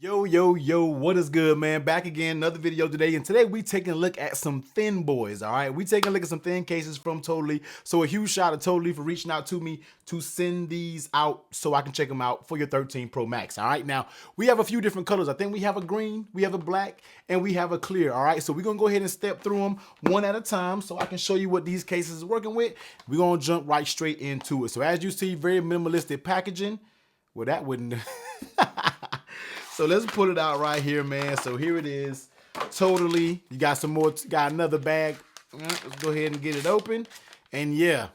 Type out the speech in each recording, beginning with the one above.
Yo, what is good, man? Back again, another video today. And today we taking a look at some thin boys, all right? We taking a look at some thin cases from Totallee. So a huge shout out to Totallee for reaching out to me to send these out so I can check them out for your 13 Pro Max, all right? Now, we have a few different colors. I think we have a green, we have a black, and we have a clear, all right? So we're going to go ahead and step through them one at a time so I can show you what these cases are working with. We're going to jump right straight into it. So as you see, very minimalistic packaging. Well, that wouldn't... So let's put it out right here, man. So here it is, Totallee. You got some more, got another bag. Let's go ahead and get it open. And yeah,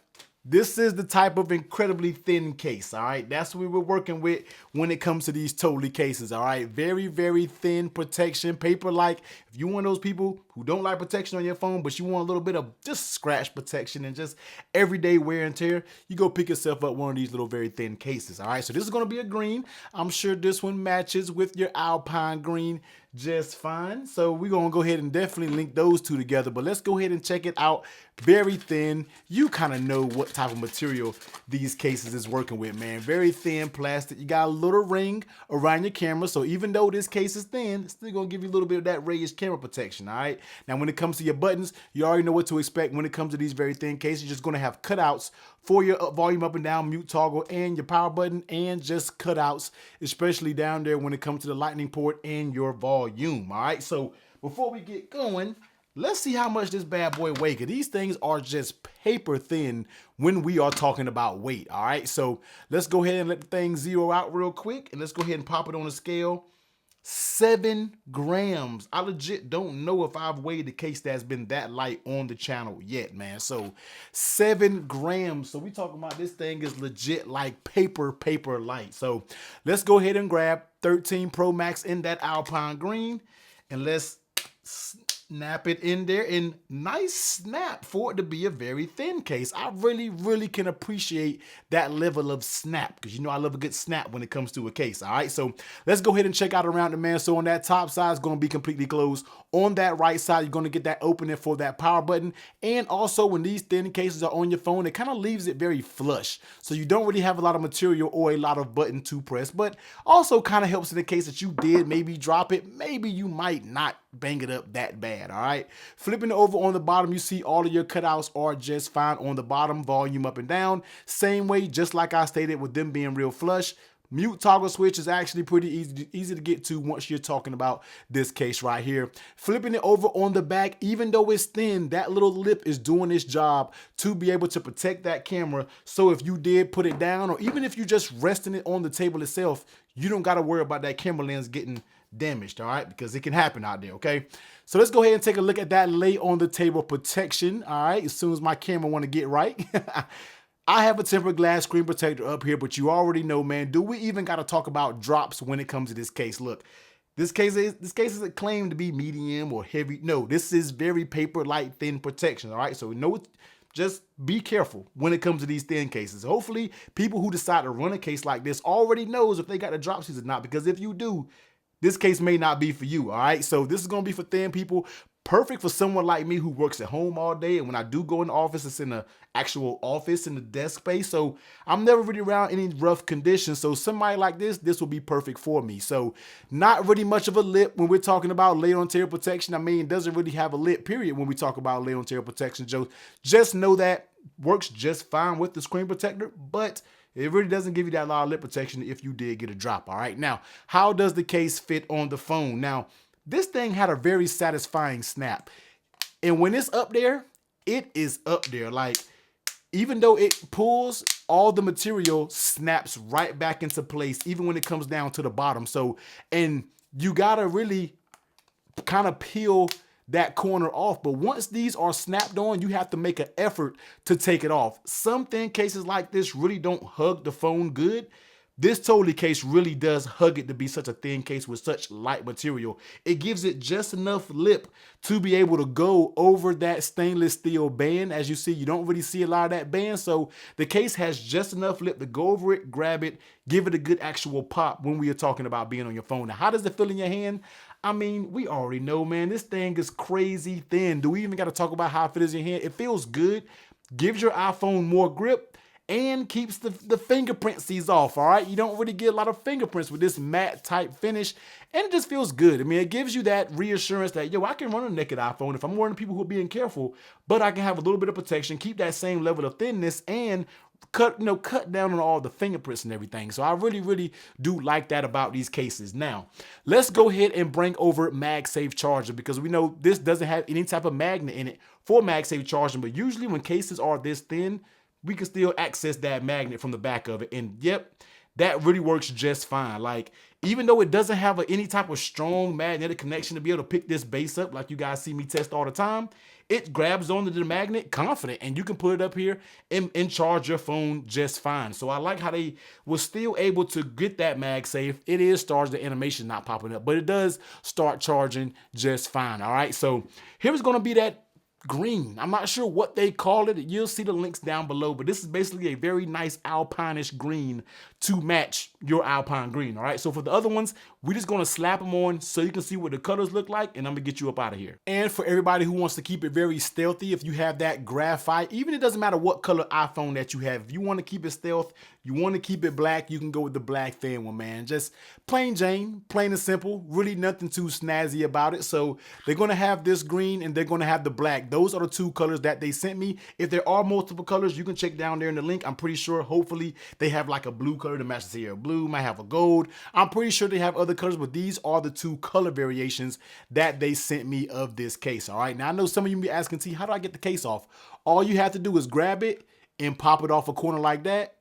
this is the type of incredibly thin case, all right? That's what we're working with when it comes to these Totallee cases, all right? Very, very thin protection, paper-like. If you're one of those people who don't like protection on your phone, but you want a little bit of just scratch protection and just everyday wear and tear, you go pick yourself up one of these little very thin cases, all right? So this is gonna be a green. I'm sure this one matches with your Alpine green just fine. So we're gonna go ahead and definitely link those two together, but let's go ahead and check it out. Very thin. You kind of know what type of material these cases is working with, man. Very thin plastic. You got a little ring around your camera, so even though this case is thin, it's still gonna give you a little bit of that raised camera protection, all right? Now, when it comes to your buttons, you already know what to expect when it comes to these very thin cases. You're just gonna have cutouts for your volume up and down, mute toggle, and your power button, and just cutouts, especially down there when it comes to the lightning port and your volume, all right? So before we get going, let's see how much this bad boy weighs. These things are just paper thin when we are talking about weight, all right? So let's go ahead and let the thing zero out real quick, and let's go ahead and pop it on a scale. 7 grams. I legit don't know if I've weighed a case that's been that light on the channel yet, man. So 7 grams. So we talking about this thing is legit like paper light. So let's go ahead and grab 13 Pro Max in that Alpine green, and let's snap it in there. And nice snap for it to be a very thin case. I really can appreciate that level of snap, because you know I love a good snap when it comes to a case, all right? So let's go ahead and check out around it, man. So on that top side, it's going to be completely closed. On that right side, you're going to get that opening for that power button. And also, when these thin cases are on your phone, it kind of leaves it very flush. So you don't really have a lot of material or a lot of button to press, but also kind of helps in the case that you did maybe drop it. Maybe you might not bang it up that bad, all right? Flipping it over on the bottom, you see all of your cutouts are just fine on the bottom, volume up and down. Same way, just like I stated with them being real flush. Mute toggle switch is actually pretty easy to get to once you're talking about this case right here. Flipping it over on the back, even though it's thin, that little lip is doing its job to be able to protect that camera. So if you did put it down, or even if you just resting it on the table itself, you don't got to worry about that camera lens getting damaged, all right? Because it can happen out there, okay? So let's go ahead and take a look at that lay on the table protection, all right? As soon as my camera want to get right. I have a tempered glass screen protector up here, but you already know, man, do we even got to talk about drops when it comes to this case? Look, this case isn't claimed to be medium or heavy. No, this is very paper light, thin protection, all right? So just be careful when it comes to these thin cases. Hopefully, people who decide to run a case like this already knows if they got the drop seats or not, because if you do, this case may not be for you, all right? So this is going to be for thin people. Perfect for someone like me who works at home all day, and when I do go in the office, it's in the actual office in the desk space, so I'm never really around any rough conditions. So somebody like this will be perfect for me. So not really much of a lip when we're talking about layer on tear protection. I mean, it doesn't really have a lip, period, when we talk about layer on tear protection. Just know that works just fine with the screen protector, but it really doesn't give you that lot of lip protection if you did get a drop, all right? Now, how does the case fit on the phone? Now, this thing had a very satisfying snap. And when it's up there, it is up there. Like, even though it pulls, all the material snaps right back into place, even when it comes down to the bottom. So, and you gotta really kind of peel that corner off. But once these are snapped on, you have to make an effort to take it off. Some thin cases like this really don't hug the phone good. This Totallee case really does hug it to be such a thin case with such light material. It gives it just enough lip to be able to go over that stainless steel band. As you see, you don't really see a lot of that band, so the case has just enough lip to go over it, grab it, give it a good actual pop when we are talking about being on your phone. Now, how does it feel in your hand? I mean, we already know, man, this thing is crazy thin. Do we even got to talk about how it feels in your hand? It feels good, gives your iPhone more grip, and keeps the fingerprint seeds off, all right? You don't really get a lot of fingerprints with this matte type finish, and it just feels good. I mean, it gives you that reassurance that, yo, I can run a naked iPhone if I'm one of the people who are being careful, but I can have a little bit of protection, keep that same level of thinness, and cut down on all the fingerprints and everything. So I really do like that about these cases. Now, let's go ahead and bring over MagSafe charger, because we know this doesn't have any type of magnet in it for MagSafe charging, but usually when cases are this thin, we can still access that magnet from the back of it. And yep, that really works just fine. Like, even though it doesn't have any type of strong magnetic connection to be able to pick this base up like you guys see me test all the time, it grabs onto the magnet confident, and you can put it up here and charge your phone just fine. So I like how they was still able to get that MagSafe. It is starts the animation not popping up, but it does start charging just fine. All right, so here's gonna be that green. I'm not sure what they call it. You'll see the links down below, but this is basically a very nice alpine-ish green to match your alpine green. All right, so for the other ones, we're just gonna slap them on so you can see what the colors look like, and I'm gonna get you up out of here. And for everybody who wants to keep it very stealthy, if you have that graphite, even it doesn't matter what color iPhone that you have, if you want to keep it stealth, you want to keep it black, you can go with the black thin one, man. Just plain Jane, plain and simple, really nothing too snazzy about it. So they're gonna have this green and they're gonna have the black. Those are the two colors that they sent me. If there are multiple colors, you can check down there in the link. I'm pretty sure, hopefully, they have like a blue color to match the Sierra Blue, might have a gold. I'm pretty sure they have other colors, but these are the two color variations that they sent me of this case. All right, now I know some of you may be asking, T, how do I get the case off? All you have to do is grab it and pop it off a corner like that,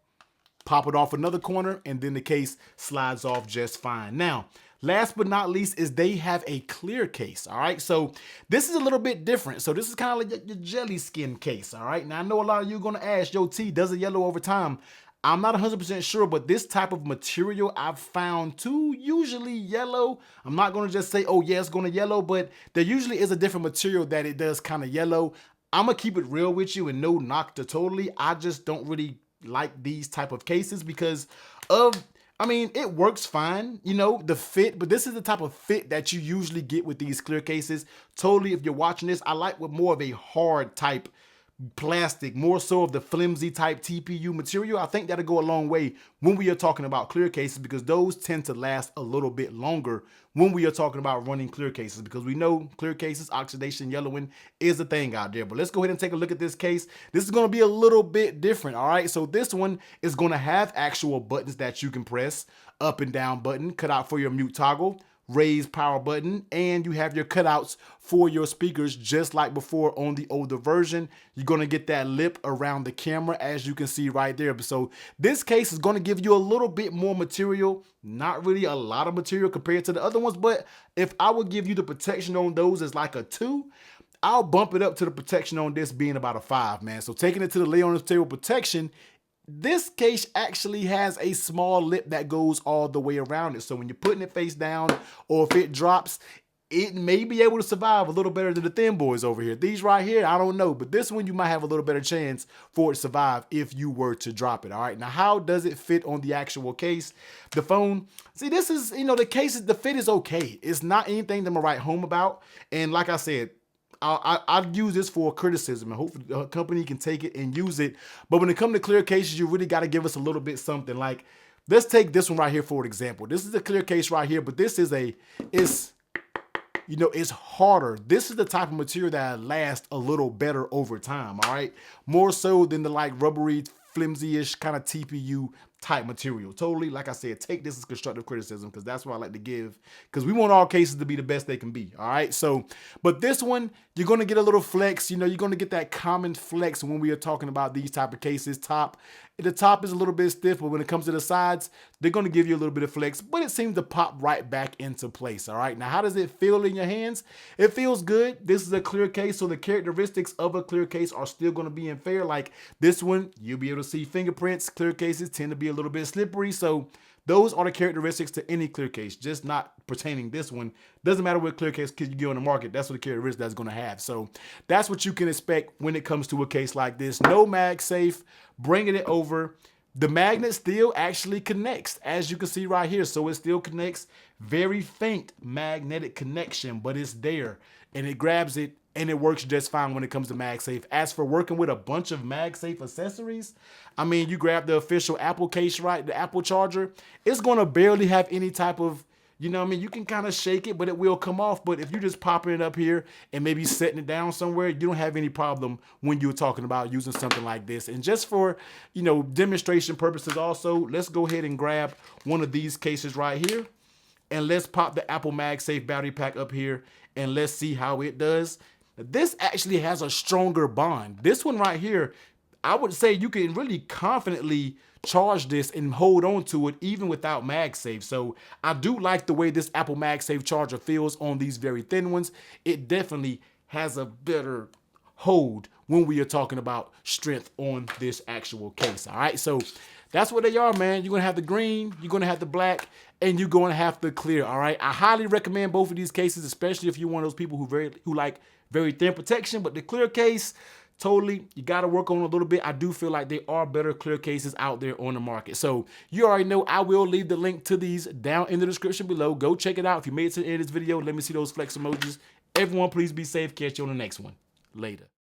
pop it off another corner, and then the case slides off just fine. Now, last but not least is they have a clear case, all right? So this is a little bit different. So this is kind of like your jelly skin case, all right? Now, I know a lot of you are gonna ask, yo, T, does it yellow over time? I'm not 100% sure, but this type of material I've found to usually yellow. I'm not gonna just say, oh yeah, it's gonna yellow, but there usually is a different material that it does kind of yellow. I'm gonna keep it real with you and no knock to Totallee. I just don't really like these type of cases because of, I mean, it works fine, you know, the fit, but this is the type of fit that you usually get with these clear cases. Totallee, if you're watching this, I like with more of a hard type plastic, more so of the flimsy type TPU material. I think that'll go a long way when we are talking about clear cases, because those tend to last a little bit longer when we are talking about running clear cases, because we know clear cases, oxidation, yellowing is a thing out there. But let's go ahead and take a look at this case. This is going to be a little bit different. All right, so this one is going to have actual buttons that you can press, up and down button, cut out for your mute toggle, raise power button, and you have your cutouts for your speakers just like before on the older version. You're going to get that lip around the camera, as you can see right there. So this case is going to give you a little bit more material, not really a lot of material compared to the other ones, but if I would give you the protection on those as like a 2, I'll bump it up to the protection on this being about a 5, man. So taking it to the lay on the table protection, this case actually has a small lip that goes all the way around it. So when you're putting it face down, or if it drops, it may be able to survive a little better than the thin boys over here. These right here, I don't know, but this one you might have a little better chance for it to survive if you were to drop it. All right, now how does it fit on the actual case? The phone, see, this is, you know, the case, the fit is okay. It's not anything that I'm gonna write home about. And like I said, I'd use this for criticism, and hopefully the company can take it and use it. But when it comes to clear cases, you really got to give us a little bit something. Like, let's take this one right here for an example. This is a clear case right here, but this is it's, you know, it's harder. This is the type of material that lasts a little better over time, all right? More so than the like rubbery, flimsy-ish kind of TPU type material. Totallee, like I said, take this as constructive criticism, because that's what I like to give, because we want all cases to be the best they can be. All right, so but this one, you're going to get a little flex. You know, you're going to get that common flex when we are talking about these type of cases. The top is a little bit stiff, but when it comes to the sides, they're going to give you a little bit of flex, but it seems to pop right back into place. All right, now how does it feel in your hands? It feels good. This is a clear case, so the characteristics of a clear case are still going to be in fair. Like this one, you'll be able to see fingerprints. Clear cases tend to be a little bit slippery, so those are the characteristics to any clear case, just not pertaining this one. Doesn't matter what clear case you get on the market, that's what the characteristics that's going to have. So that's what you can expect when it comes to a case like this. No MagSafe, bringing it over. The magnet still actually connects, as you can see right here. So it still connects, very faint magnetic connection, but it's there and it grabs it and it works just fine when it comes to MagSafe. As for working with a bunch of MagSafe accessories, I mean, you grab the official Apple case, right? The Apple charger, it's gonna barely have any type of, you know what I mean? You can kind of shake it, but it will come off. But if you're just popping it up here and maybe setting it down somewhere, you don't have any problem when you're talking about using something like this. And just for, you know, demonstration purposes also, let's go ahead and grab one of these cases right here. And let's pop the Apple MagSafe battery pack up here and let's see how it does. This actually has a stronger bond. This one right here, I would say you can really confidently charge this and hold on to it even without MagSafe. So I do like the way this Apple MagSafe charger feels on these very thin ones. It definitely has a better hold when we are talking about strength on this actual case. All right, so that's what they are, man. You're gonna have the green, you're gonna have the black, and you're gonna have the clear. All right, I highly recommend both of these cases, especially if you're one of those people who like very thin protection. But the clear case, totally, you got to work on a little bit. I do feel like there are better clear cases out there on the market. So you already know I will leave the link to these down in the description below. Go check it out. If you made it to the end of this video, let me see those flex emojis. Everyone, please be safe. Catch you on the next one. Later.